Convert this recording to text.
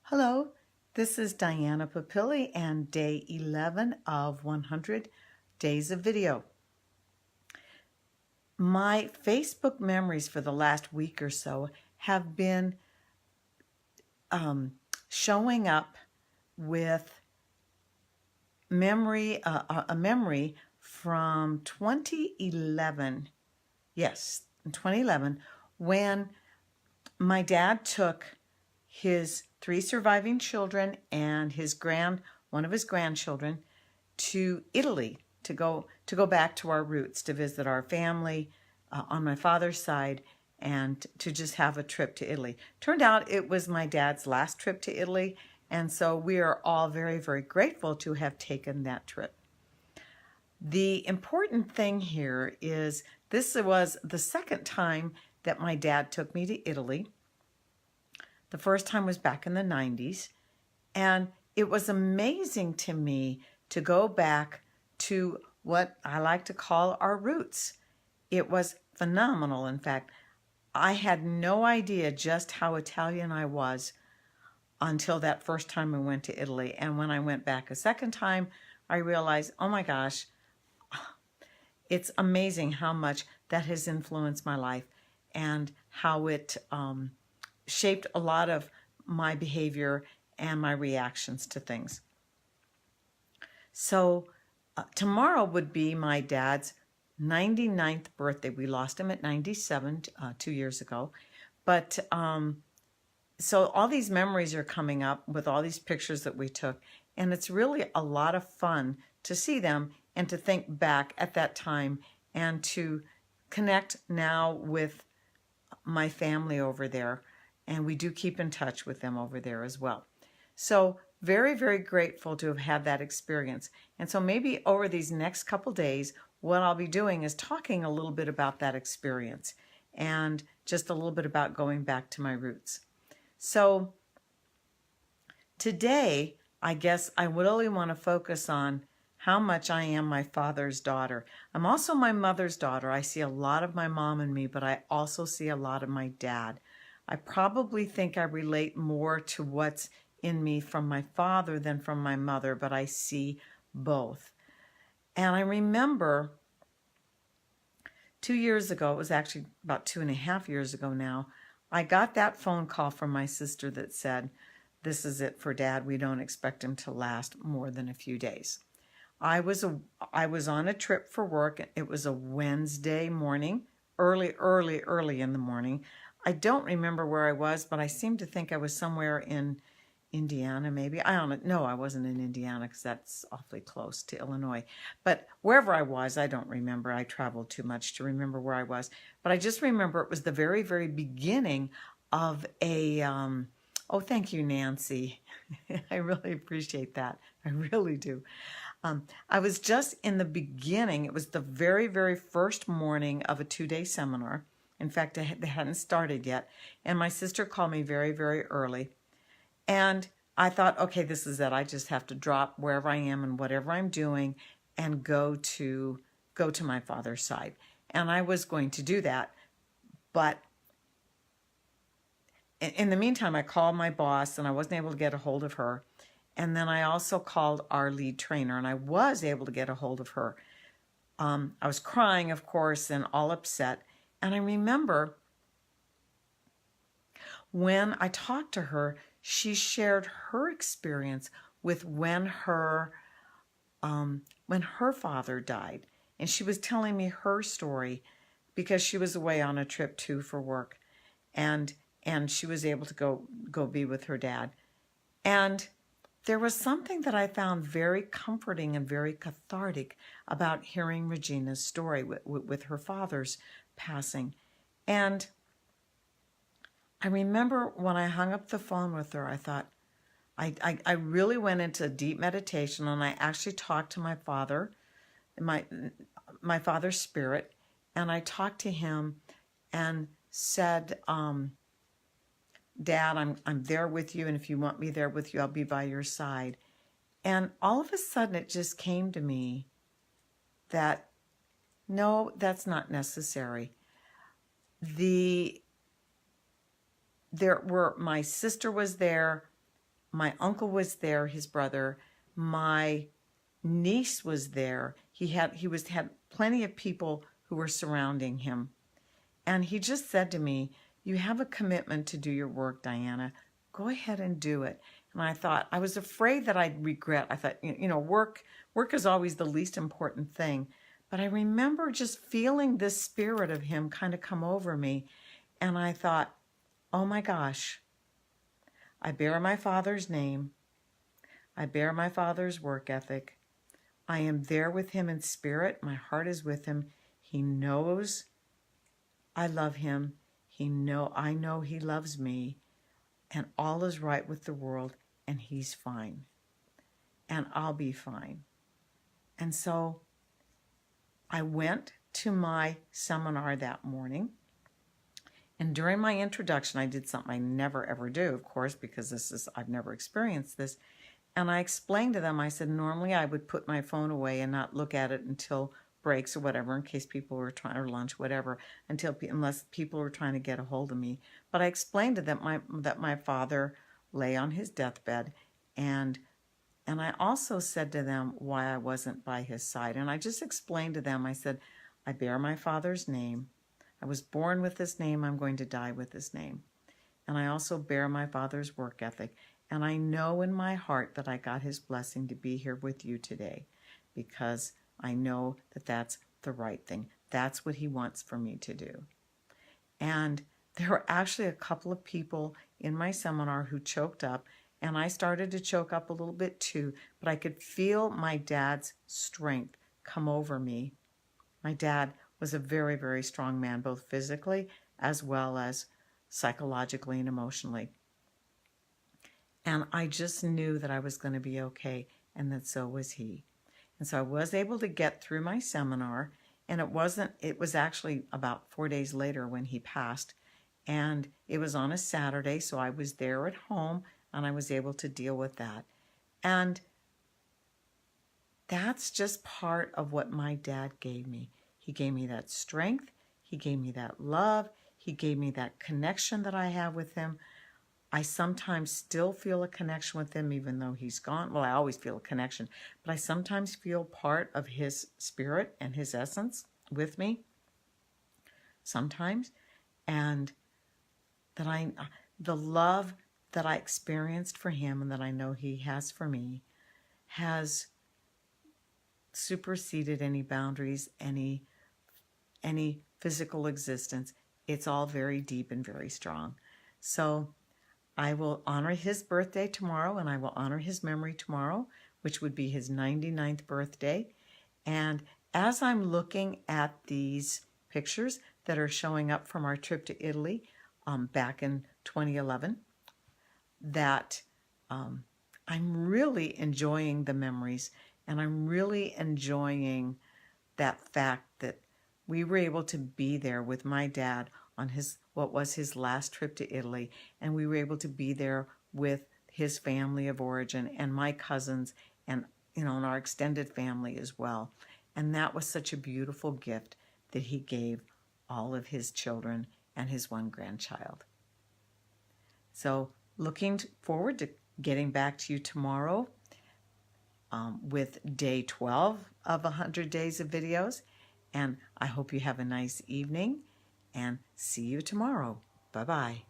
Hello, this is Diana Papilli and day 11 of 100 days of video. My Facebook memories for the last week or so have been showing up with a memory from 2011. Yes, in 2011, when my dad took his 3 surviving children and one of his grandchildren to Italy to go back to our roots, to visit our family on my father's side, and to just have a trip to Italy. Turned out it was my dad's last trip to Italy, and so we are all very, very grateful to have taken that trip. The important thing here is this was the second time that my dad took me to Italy. The first time was back in the 90s, and it was amazing to me to go back to what I like to call our roots. It was phenomenal. In fact, I had no idea just how Italian I was until that first time I went to Italy. And when I went back a second time, I realized, oh my gosh, it's amazing how much that has influenced my life and how it shaped a lot of my behavior and my reactions to things. So tomorrow would be my dad's 99th birthday. We lost him at 97 2 years ago. But so all these memories are coming up with all these pictures that we took. And it's really a lot of fun to see them and to think back at that time and to connect now with my family over there. And we do keep in touch with them over there as well. So very, very grateful to have had that experience. And so maybe over these next couple days, what I'll be doing is talking a little bit about that experience and just a little bit about going back to my roots. So today, I guess I really want to focus on how much I am my father's daughter. I'm also my mother's daughter. I see a lot of my mom in me, but I also see a lot of my dad. I probably think I relate more to what's in me from my father than from my mother, but I see both. And I remember 2 years ago, it was actually about 2.5 years ago now, I got that phone call from my sister that said, "This is it for Dad. We don't expect him to last more than a few days." I was on a trip for work. It was a Wednesday morning, early in the morning. I don't remember where I was, but I seem to think I was somewhere in Indiana, maybe. I don't know. No, I wasn't in Indiana because that's awfully close to Illinois. But wherever I was, I don't remember. I traveled too much to remember where I was. But I just remember it was the very, very beginning of a, oh, thank you, Nancy. I really appreciate that. I really do. I was just in the beginning. It was the very, very first morning of a 2-day seminar. In fact, they hadn't started yet. And my sister called me very, very early. And I thought, okay, this is it. I just have to drop wherever I am and whatever I'm doing and go to my father's side. And I was going to do that. But in the meantime, I called my boss and I wasn't able to get a hold of her. And then I also called our lead trainer and I was able to get a hold of her. I was crying, of course, and all upset. And I remember when I talked to her, she shared her experience with when her father died. And she was telling me her story because she was away on a trip too for work. And she was able to go be with her dad. And there was something that I found very comforting and very cathartic about hearing Regina's story with her father's passing. And I remember when I hung up the phone with her, I thought, I really went into deep meditation and I actually talked to my father, my father's spirit, and I talked to him and said, "Dad, I'm there with you, and if you want me there with you, I'll be by your side." And all of a sudden it just came to me that, no, that's not necessary. My sister was there, my uncle was there, his brother, my niece was there. He had plenty of people who were surrounding him. And he just said to me, "You have a commitment to do your work, Diana. Go ahead and do it." And I thought, I was afraid that I'd regret. I thought, work is always the least important thing. But I remember just feeling this spirit of him kind of come over me. And I thought, oh my gosh, I bear my father's name. I bear my father's work ethic. I am there with him in spirit. My heart is with him. He knows I love him. I know he loves me. And all is right with the world. And he's fine. And I'll be fine. And so I went to my seminar that morning. And during my introduction, I did something I never ever do, of course, because I've never experienced this. And I explained to them, I said, normally I would put my phone away and not look at it until breaks or whatever, in case people were trying, or lunch, whatever, unless people were trying to get a hold of me. But I explained to them that my father lay on his deathbed, and I also said to them why I wasn't by his side. And I just explained to them, I said, I bear my father's name. I was born with this name. I'm going to die with this name. And I also bear my father's work ethic. And I know in my heart that I got his blessing to be here with you today, because I know that that's the right thing. That's what he wants for me to do. And there were actually a couple of people in my seminar who choked up, and I started to choke up a little bit too, but I could feel my dad's strength come over me. My dad was a very, very strong man, both physically as well as psychologically and emotionally. And I just knew that I was going to be okay, and that so was he. And so I was able to get through my seminar, and it was actually about 4 days later when he passed. And it was on a Saturday, so I was there at home, and I was able to deal with that. And that's just part of what my dad gave me. He gave me that strength. He gave me that love. He gave me that connection that I have with him. I sometimes still feel a connection with him even though he's gone. Well, I always feel a connection, but I sometimes feel part of his spirit and his essence with me sometimes. And that the love that I experienced for him and that I know he has for me has superseded any boundaries, any physical existence. It's all very deep and very strong. So I will honor his birthday tomorrow, and I will honor his memory tomorrow, which would be his 99th birthday. And as I'm looking at these pictures that are showing up from our trip to Italy back in 2011, that I'm really enjoying the memories, and I'm really enjoying that fact that we were able to be there with my dad on what was his last trip to Italy, and we were able to be there with his family of origin and my cousins and and our extended family as well. And that was such a beautiful gift that he gave all of his children and his one grandchild. So looking forward to getting back to you tomorrow with day 12 of 100 days of videos. And I hope you have a nice evening, and see you tomorrow. Bye-bye.